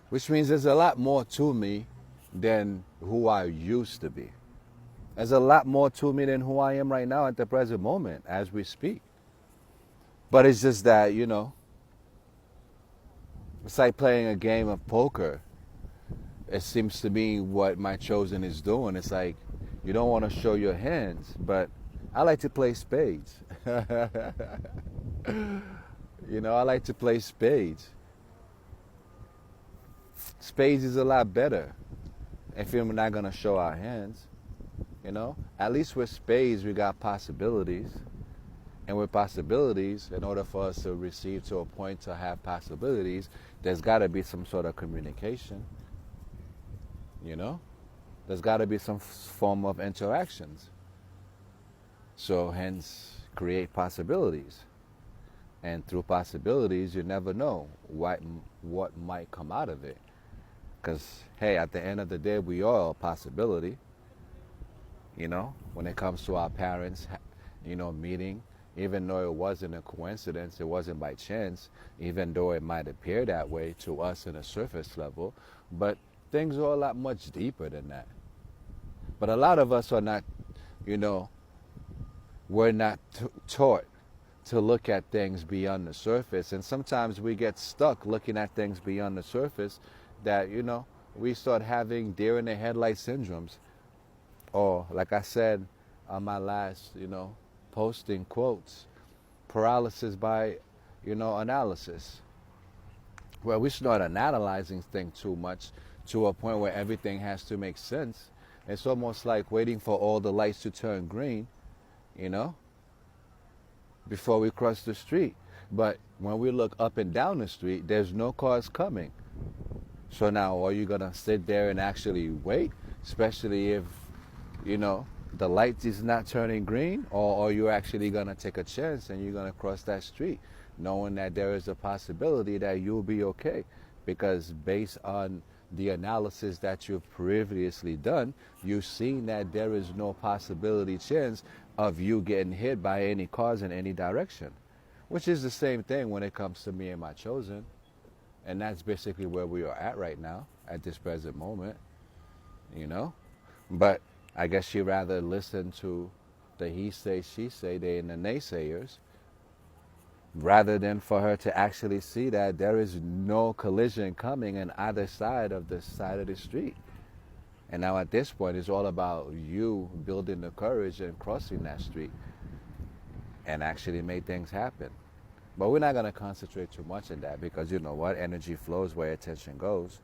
which means there's a lot more to me than who I used to be. There's a lot more to me than who I am right now at the present moment as we speak. But it's just that, it's like playing a game of poker. It seems to me what my chosen is doing. It's like you don't want to show your hands, but I like to play spades. I like to play spades. Spades is a lot better if we're not going to show our hands. At least with spades, we got possibilities. And with possibilities, in order for us to receive to a point to have possibilities, there's got to be some sort of communication. There's got to be some form of interactions. So hence, create possibilities. And through possibilities, you never know what might come out of it. Because, hey, at the end of the day, we are a possibility. When it comes to our parents, meeting, even though it wasn't a coincidence, it wasn't by chance, even though it might appear that way to us in a surface level, but things are a lot much deeper than that. But a lot of us are not, we're not taught to look at things beyond the surface. And sometimes we get stuck looking at things beyond the surface that, we start having deer in the headlight syndromes. Or, like I said on my last, posting quotes, paralysis by, analysis. Where we start analyzing things too much to a point where everything has to make sense. It's almost like waiting for all the lights to turn green, before we cross the street. But when we look up and down the street, there's no cars coming. So now, are you going to sit there and actually wait, especially if, the light is not turning green? Or are you actually going to take a chance and you're going to cross that street, knowing that there is a possibility that you'll be okay? Because based on the analysis that you've previously done, you've seen that there is no possibility chance of you getting hit by any cars in any direction, which is the same thing when it comes to me and my chosen. And that's basically where we are at right now, at this present moment, But I guess she rather listen to the he say, she say, they and the naysayers, rather than for her to actually see that there is no collision coming on either side of the street. And now at this point, it's all about you building the courage and crossing that street and actually make things happen. But we're not going to concentrate too much on that because you know what? Energy flows where attention goes.